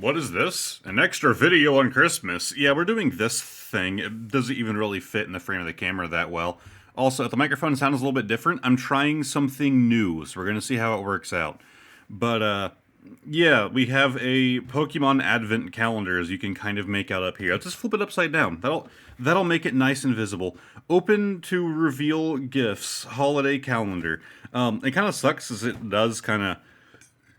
What is this? An extra video on Christmas? Yeah, we're doing this thing. It doesn't even really fit in the frame of the camera that well. Also, if the microphone sounds a little bit different, I'm trying something new, so we're gonna see how it works out. But, yeah, we have a Pokemon Advent calendar, as you can kind of make out up here. Let's just flip it upside down. That'll make it nice and visible. Open to reveal gifts, holiday calendar. It kind of sucks, as it does kind of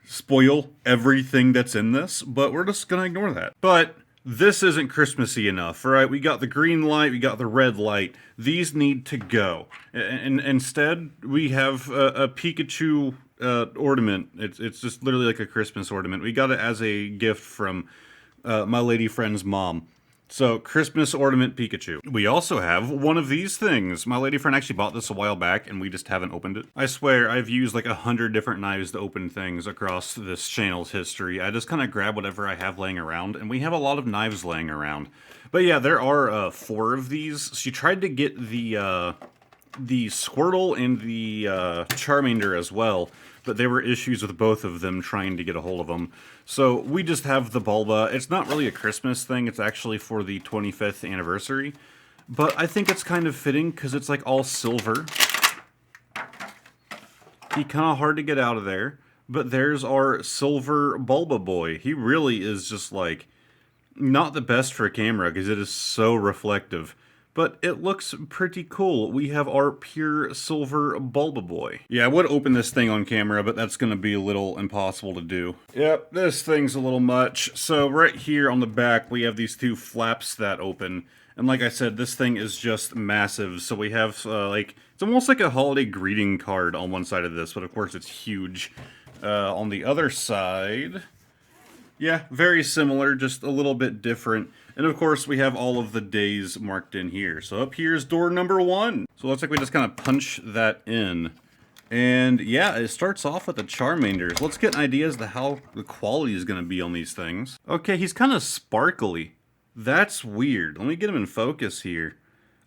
spoil everything that's in this, but we're just gonna ignore that. But this isn't Christmassy enough, right? We got the green light, we got the red light. These need to go. And instead, we have a Pikachu ornament. It's just literally like a Christmas ornament. We got it as a gift from my lady friend's mom. So, Christmas ornament Pikachu. We also have one of these things. My lady friend actually bought this a while back, and we just haven't opened it. I swear, I've used like 100 different knives to open things across this channel's history. I just kind of grab whatever I have laying around, and we have a lot of knives laying around. But yeah, there are 4 of these. She tried to get the Squirtle and the Charmander as well, but there were issues with both of them trying to get a hold of them. So we just have the Bulba. It's not really a Christmas thing, it's actually for the 25th anniversary. But I think it's kind of fitting because it's like all silver. He kind of hard to get out of there. But there's our silver Bulba boy. He really is just like not the best for a camera because it is so reflective. But it looks pretty cool. We have our pure silver Bulba boy. Yeah, I would open this thing on camera, but that's going to be a little impossible to do. Yep, this thing's a little much. So right here on the back, we have these 2 flaps that open. And like I said, this thing is just massive. So we have, it's almost like a holiday greeting card on one side of this, but of course it's huge. On the other side, yeah, very similar, just a little bit different. And of course, we have all of the days marked in here. So up here's door number 1. So it looks like we just kind of punch that in. And yeah, it starts off with the Charmander. So let's get an idea as to how the quality is going to be on these things. Okay, he's kind of sparkly. That's weird. Let me get him in focus here.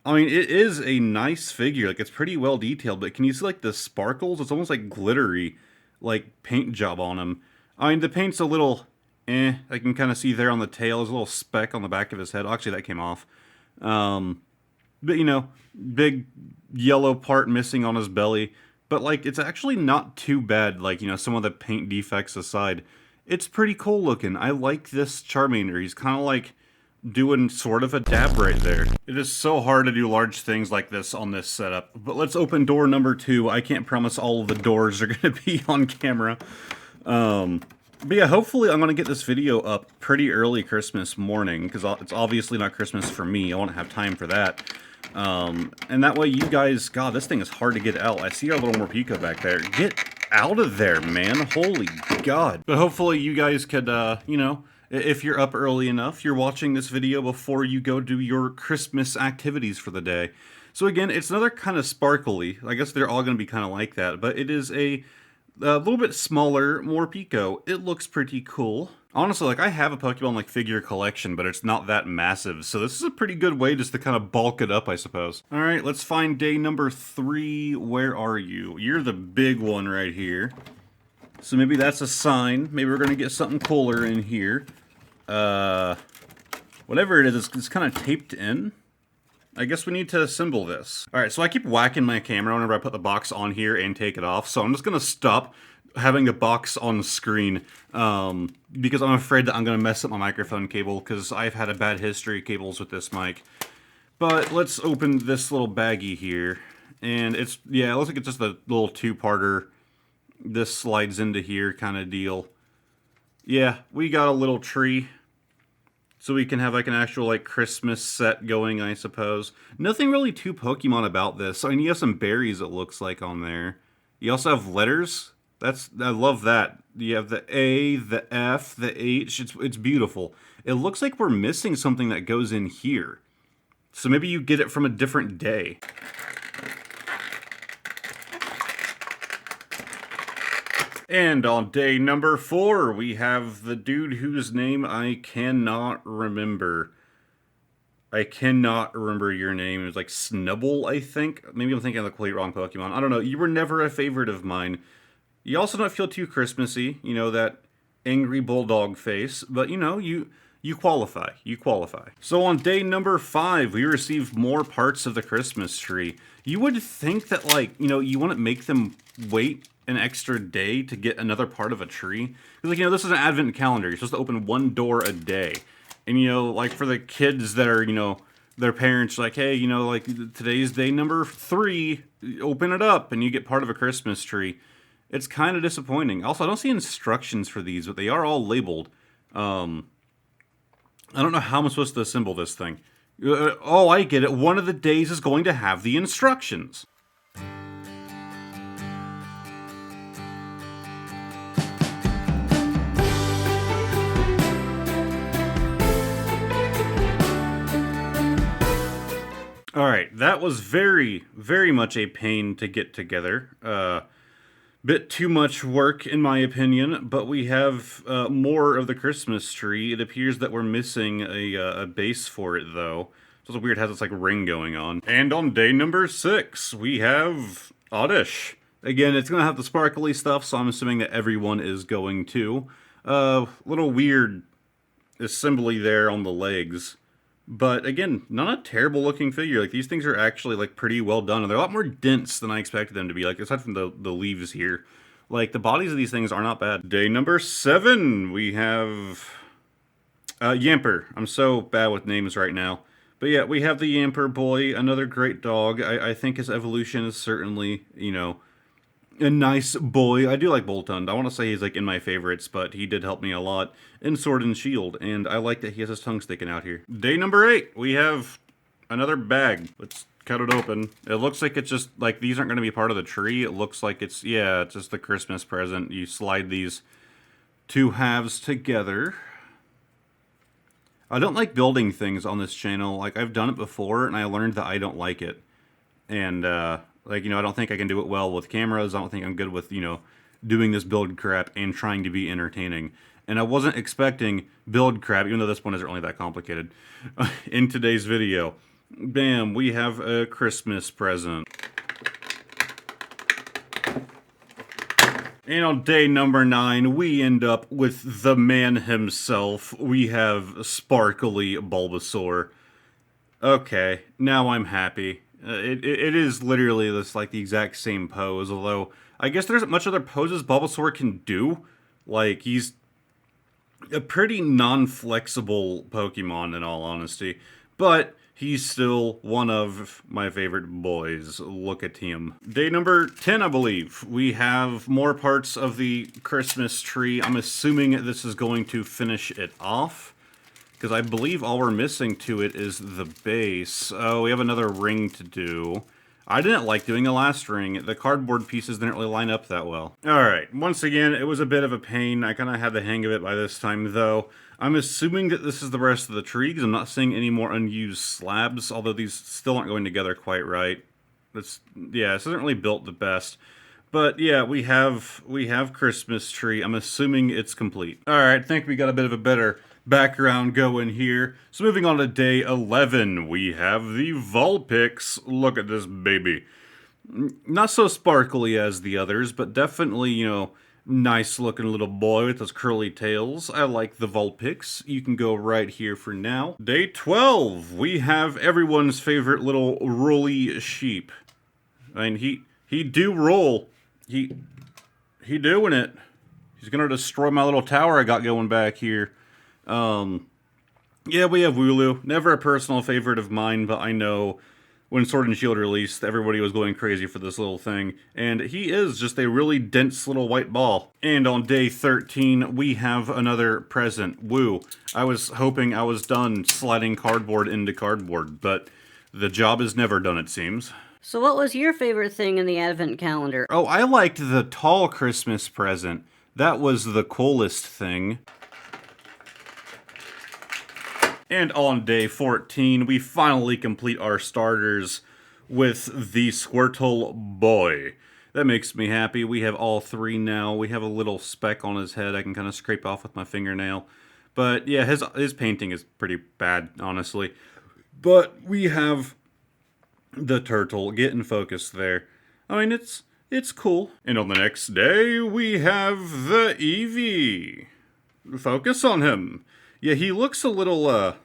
I mean, it is a nice figure. Like, it's pretty well detailed, but can you see, like, the sparkles? It's almost like glittery, like, paint job on him. I mean, the paint's a little I can kind of see there on the tail. There's a little speck on the back of his head. Actually, that came off. But, you know, big yellow part missing on his belly. But, like, it's actually not too bad, like, you know, some of the paint defects aside. It's pretty cool looking. I like this Charmander. He's kind of, like, doing sort of a dab right there. It is so hard to do large things like this on this setup. But let's open door number 2. I can't promise all of the doors are going to be on camera. But yeah, hopefully I'm going to get this video up pretty early Christmas morning, because it's obviously not Christmas for me. I won't have time for that. And that way you guys, God, this thing is hard to get out. I see our little Morpeko back there. Get out of there, man. Holy God. But hopefully you guys could, you know, if you're up early enough, you're watching this video before you go do your Christmas activities for the day. So again, it's another kind of sparkly. I guess they're all going to be kind of like that, but it is a little bit smaller, Morpeko. It looks pretty cool. Honestly, like, I have a Pokemon, like, figure collection, but it's not that massive, so this is a pretty good way just to kind of bulk it up, I suppose. Alright, let's find day number 3. Where are you? You're the big one right here. So maybe that's a sign. Maybe we're gonna get something cooler in here. Whatever it is, it's kind of taped in. I guess we need to assemble this. Alright, so I keep whacking my camera whenever I put the box on here and take it off, so I'm just gonna stop having the box on the screen, because I'm afraid that I'm gonna mess up my microphone cable, because I've had a bad history of cables with this mic. But let's open this little baggie here, and it's, yeah, it looks like it's just a little 2-parter. This slides into here kind of deal. Yeah, we got a little tree. So we can have like an actual like Christmas set going, I suppose. Nothing really too Pokemon about this. I mean, you have some berries, it looks like, on there. You also have letters. I love that. You have the A, the F, the H. It's beautiful. It looks like we're missing something that goes in here. So maybe you get it from a different day. And on day number 4, we have the dude whose name I cannot remember. I cannot remember your name. It was like Snubble, I think. Maybe I'm thinking of the complete wrong Pokemon. I don't know. You were never a favorite of mine. You also don't feel too Christmassy. You know, that angry bulldog face, but you know, you qualify. You qualify. So on day number 5, we received more parts of the Christmas tree. You would think that, like, you know, you wouldn't make them wait an extra day to get another part of a tree. Because, like, you know, this is an advent calendar. You're supposed to open one door a day. And, you know, like, for the kids that are, you know, their parents like, hey, you know, like, today's day number 3, open it up, and you get part of a Christmas tree. It's kind of disappointing. Also, I don't see instructions for these, but they are all labeled. I don't know how I'm supposed to assemble this thing. Oh, I get it. One of the days is going to have the instructions. Alright, that was very, very much a pain to get together. Bit too much work, in my opinion, but we have more of the Christmas tree. It appears that we're missing a base for it, though. So it's weird, it has this, like, ring going on. And on day number 6, we have Oddish. Again, it's going to have the sparkly stuff, so I'm assuming that everyone is going to. Little weird assembly there on the legs. But again, not a terrible looking figure. Like, these things are actually, like, pretty well done, and they're a lot more dense than I expected them to be. Like, aside from the leaves here, like, the bodies of these things are not bad. Day number 7, we have Yamper. I'm so bad with names right now. But yeah, we have the Yamper boy, another great dog. I think his evolution is certainly, you know, a nice boy. I do like Boltund. I want to say he's, like, in my favorites, but he did help me a lot in Sword and Shield, and I like that he has his tongue sticking out here. Day number 8, we have another bag. Let's cut it open. It looks like it's just, like, these aren't going to be part of the tree. It looks like it's, yeah, it's just the Christmas present. You slide these 2 halves together. I don't like building things on this channel. Like, I've done it before, and I learned that I don't like it. And, like, you know, I don't think I can do it well with cameras. I don't think I'm good with, you know, doing this build crap and trying to be entertaining. And I wasn't expecting build crap, even though this one isn't really that complicated, in today's video. Bam, we have a Christmas present. And on day number 9, we end up with the man himself. We have Sparkly Bulbasaur. Okay, now I'm happy. It is literally this, like, the exact same pose, although I guess there isn't much other poses Bulbasaur can do. Like, he's a pretty non-flexible Pokemon, in all honesty, but he's still one of my favorite boys. Look at him. Day number 10, I believe. We have more parts of the Christmas tree. I'm assuming this is going to finish it off, because I believe all we're missing to it is the base. Oh, we have another ring to do. I didn't like doing the last ring. The cardboard pieces didn't really line up that well. Alright, once again, it was a bit of a pain. I kind of had the hang of it by this time, though. I'm assuming that this is the rest of the tree, because I'm not seeing any more unused slabs, although these still aren't going together quite right. Yeah, this isn't really built the best. But yeah, we have Christmas tree. I'm assuming it's complete. Alright, I think we got a bit of a better background going here. So moving on to day 11, we have the Vulpix. Look at this baby. Not so sparkly as the others, but definitely, you know, nice looking little boy with those curly tails. I like the Vulpix. You can go right here for now. Day 12, we have everyone's favorite little rolly sheep. I mean, he do roll. He doing it. He's gonna destroy my little tower I got going back here. Yeah, we have Wooloo. Never a personal favorite of mine, but I know when Sword and Shield released, everybody was going crazy for this little thing. And he is just a really dense little white ball. And on day 13, we have another present. Woo. I was hoping I was done sliding cardboard into cardboard, but the job is never done, it seems. So what was your favorite thing in the Advent calendar? Oh, I liked the tall Christmas present. That was the coolest thing. And on day 14, we finally complete our starters with the Squirtle boy. That makes me happy. We have all 3 now. We have a little speck on his head I can kind of scrape off with my fingernail. But yeah, his painting is pretty bad, honestly. But we have the turtle. Get in focus there. I mean, it's cool. And on the next day, we have the Eevee. Focus on him. Yeah, he looks a little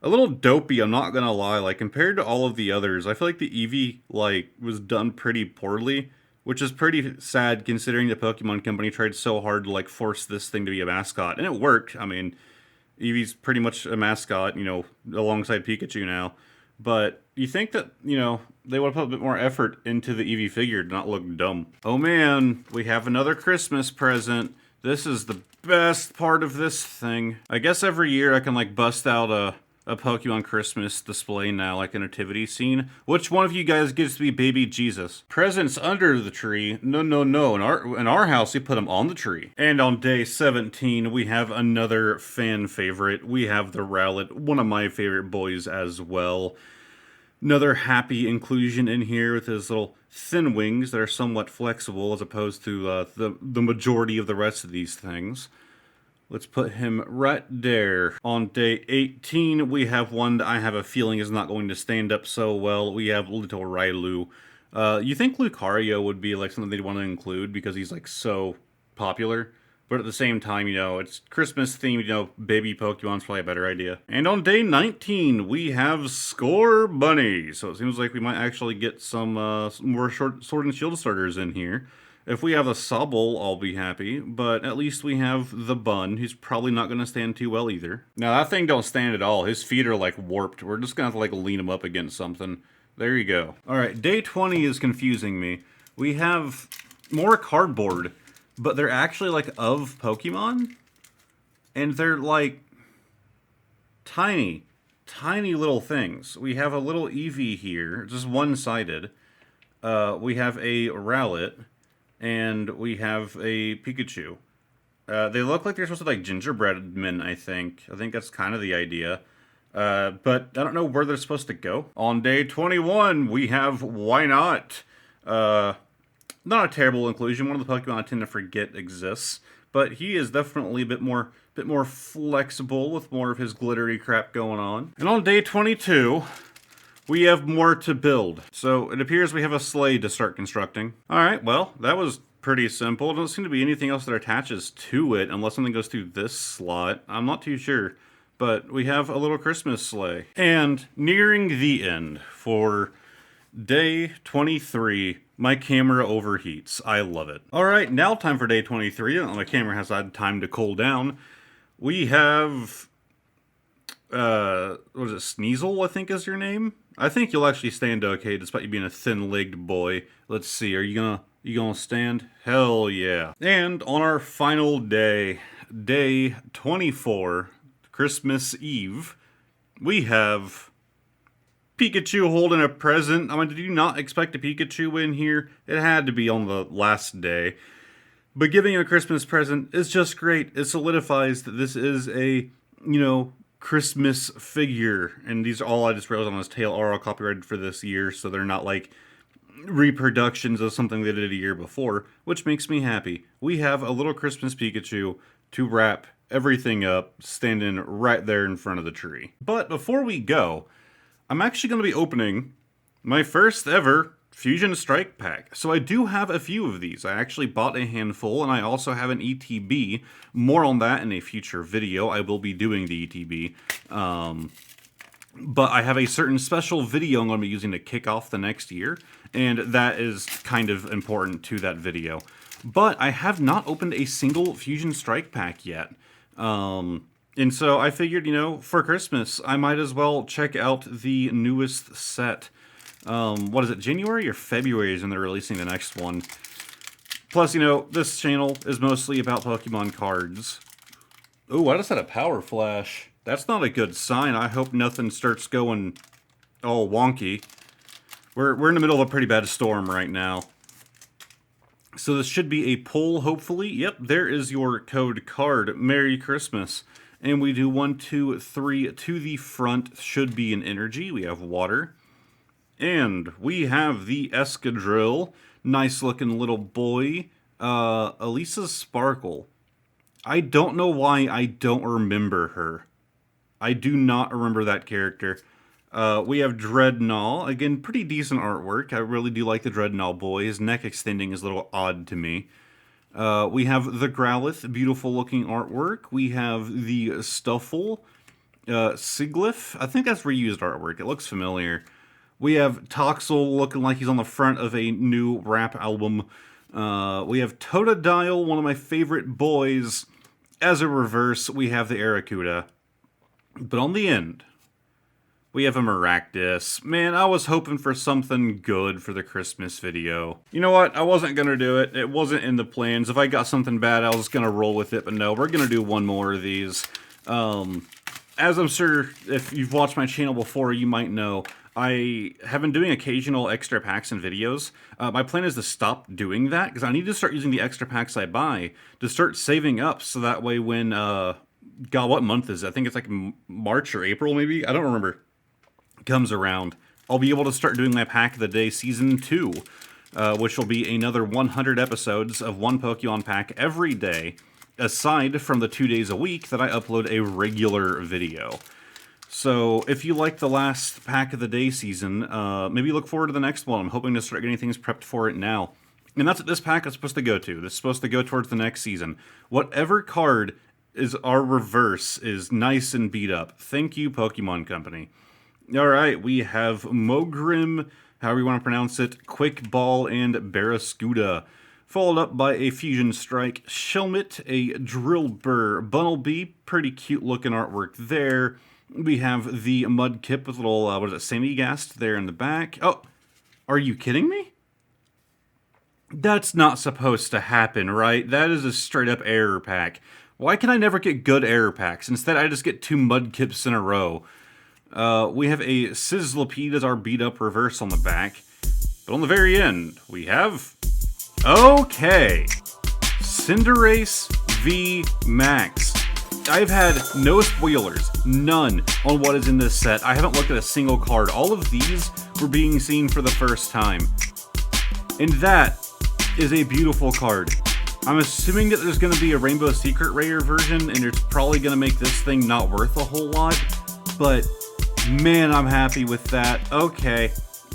dopey, I'm not gonna lie. Like, compared to all of the others, I feel like the Eevee, like, was done pretty poorly, which is pretty sad considering the Pokemon Company tried so hard to, like, force this thing to be a mascot. And it worked. I mean, Eevee's pretty much a mascot, you know, alongside Pikachu now. But you think that, you know, they would have put a bit more effort into the Eevee figure to not look dumb. Oh man, we have another Christmas present. This is the best part of this thing. I guess every year I can, like, bust out a Pokemon Christmas display now, like a nativity scene. Which one of you guys gets to be baby Jesus? Presents under the tree? No, no, no. In our house, we put them on the tree. And on day 17, we have another fan favorite. We have the Rowlet, one of my favorite boys as well. Another happy inclusion in here with his little thin wings that are somewhat flexible as opposed to the majority of the rest of these things. Let's put him right there. On day 18, we have one that I have a feeling is not going to stand up so well. We have Little Railu. You think Lucario would be like something they'd want to include because he's like so popular. But at the same time, you know, it's Christmas themed, you know, baby Pokemon's probably a better idea. And on day 19, we have Scorbunny. So it seems like we might actually get some more Sword and Shield starters in here. If we have a Sobble, I'll be happy, but at least we have the Bun. He's probably not going to stand too well either. Now, that thing don't stand at all. His feet are, like, warped. We're just going to have to, like, lean him up against something. There you go. All right, day 20 is confusing me. We have more cardboard, but they're actually, like, of Pokemon? And they're, like, tiny, tiny little things. We have a little Eevee here, just one-sided. We have a Rowlet. And we have a Pikachu. They look like they're supposed to be like gingerbread men, I think. I think that's kind of the idea. But I don't know where they're supposed to go. On day 21, we have Wynaut. Not a terrible inclusion. One of the Pokemon I tend to forget exists. But he is definitely a bit more flexible with more of his glittery crap going on. And on day 22... we have more to build. So it appears we have a sleigh to start constructing. All right, well, that was pretty simple. There doesn't seem to be anything else that attaches to it unless something goes through this slot. I'm not too sure. But we have a little Christmas sleigh. And nearing the end for day 23, my camera overheats. I love it. All right, now time for day 23. My camera has had time to cool down. We have... what is it, Sneasel, I think is your name? I think you'll actually stand okay, despite you being a thin-legged boy. Let's see, are you gonna stand? Hell yeah. And on our final day, day 24, Christmas Eve, we have Pikachu holding a present. I mean, did you not expect a Pikachu in here? It had to be on the last day. But giving him a Christmas present is just great. It solidifies that this is a, you know, Christmas figure, and these are all I just wrote on his tail are all copyrighted for this year, so they're not like reproductions of something they did a year before, which makes me happy. We have a little Christmas Pikachu to wrap everything up, standing right there in front of the tree. But before we go, I'm actually going to be opening my first ever Fusion Strike Pack. So I do have a few of these. I actually bought a handful, and I also have an ETB. More on that in a future video. I will be doing the ETB. But I have a certain special video I'm going to be using to kick off the next year, and that is kind of important to that video. But I have not opened a single Fusion Strike Pack yet. And so I figured, you know, for Christmas, I might as well check out the newest set. What is it, January or February is when they're releasing the next one. Plus, you know, this channel is mostly about Pokemon cards. Ooh, I just had a power flash. That's not a good sign. I hope nothing starts going all wonky. We're in the middle of a pretty bad storm right now. So this should be a pull, hopefully. Yep, there is your code card. Merry Christmas. And we do 1, 2, 3 to the front. Should be an energy. We have water. And we have the Escadrille. Nice looking little boy. Elisa Sparkle. I don't know why I don't remember her. I do not remember that character. We have Dreadnought. Again, pretty decent artwork. I really do like the Dreadnought boy. His neck extending is a little odd to me. We have the Growlithe, beautiful looking artwork. We have the Stuffle, Sigilyph. I think that's reused artwork. It looks familiar. We have Toxel looking like he's on the front of a new rap album. We have Totodile, one of my favorite boys. As a reverse, we have the Arrokuda. But on the end, we have a Maractus. Man, I was hoping for something good for the Christmas video. You know what? I wasn't gonna do it. It wasn't in the plans. If I got something bad, I was just gonna roll with it. But no, we're gonna do one more of these. As I'm sure if you've watched my channel before, you might know, I have been doing occasional extra packs and videos. My plan is to stop doing that because I need to start using the extra packs I buy to start saving up so that way when, God, what month is it? I think it's like March or April maybe? I don't remember. Comes around, I'll be able to start doing my Pack of the Day Season 2, which will be another 100 episodes of one Pokemon pack every day, aside from the 2 days a week that I upload a regular video. So if you like the last Pack of the Day season, maybe look forward to the next one. I'm hoping to start getting things prepped for it now. And that's what this pack is supposed to go to. This is supposed to go towards the next season. Whatever card is our reverse is nice and beat up. Thank you, Pokemon Company. Alright, we have Mogrim, however you want to pronounce it, Quick Ball, and Barraskewda. Followed up by a Fusion Strike, Shelmet, a Drillbur, Bunnelby, pretty cute looking artwork there. We have the Mudkip with a little, what is it, Samigast there in the back. Oh, are you kidding me? That's not supposed to happen, right? That is a straight up error pack. Why can I never get good error packs? Instead, I just get 2 Mudkips in a row. We have a Sizzlipede as our beat-up reverse on the back. But on the very end, we have... Okay! Cinderace V Max. I've had no spoilers, none, on what is in this set. I haven't looked at a single card. All of these were being seen for the first time. And that is a beautiful card. I'm assuming that there's going to be a Rainbow Secret Rare version, and it's probably going to make this thing not worth a whole lot. But... man, I'm happy with that. Okay,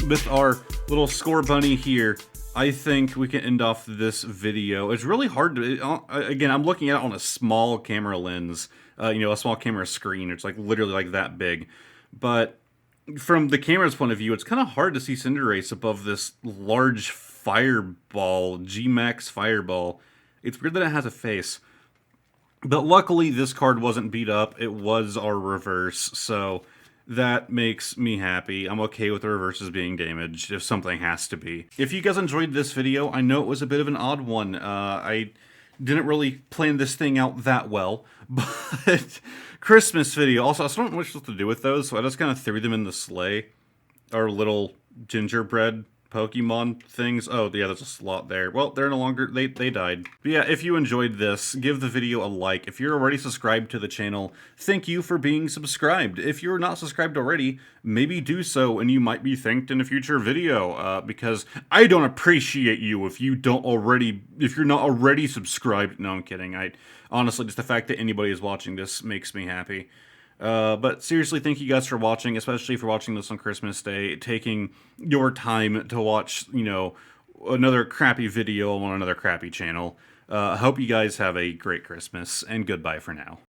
with our little score bunny here, I think we can end off this video. It's really hard to, again, I'm looking at it on a small camera lens, you know, a small camera screen. It's like literally like that big. But from the camera's point of view, it's kind of hard to see Cinderace above this large fireball, G-Max fireball. It's weird that it has a face. But luckily, this card wasn't beat up. It was our reverse, so... that makes me happy. I'm okay with the reverses being damaged, if something has to be. If you guys enjoyed this video, I know it was a bit of an odd one. I didn't really plan this thing out that well, but Christmas video. Also, I don't know what to do with those, so I just kind of threw them in the sleigh. Our little gingerbread Pokemon things. Oh, yeah, there's a slot there. Well, they're no longer, they died. But yeah, if you enjoyed this, give the video a like. If you're already subscribed to the channel, thank you for being subscribed. If you're not subscribed already, maybe do so and you might be thanked in a future video, because I don't appreciate you if you're not already subscribed. No, I'm kidding. Honestly, just the fact that anybody is watching this makes me happy. But seriously, thank you guys for watching, especially for watching this on Christmas Day, taking your time to watch, you know, another crappy video on another crappy channel. I hope you guys have a great Christmas, and goodbye for now.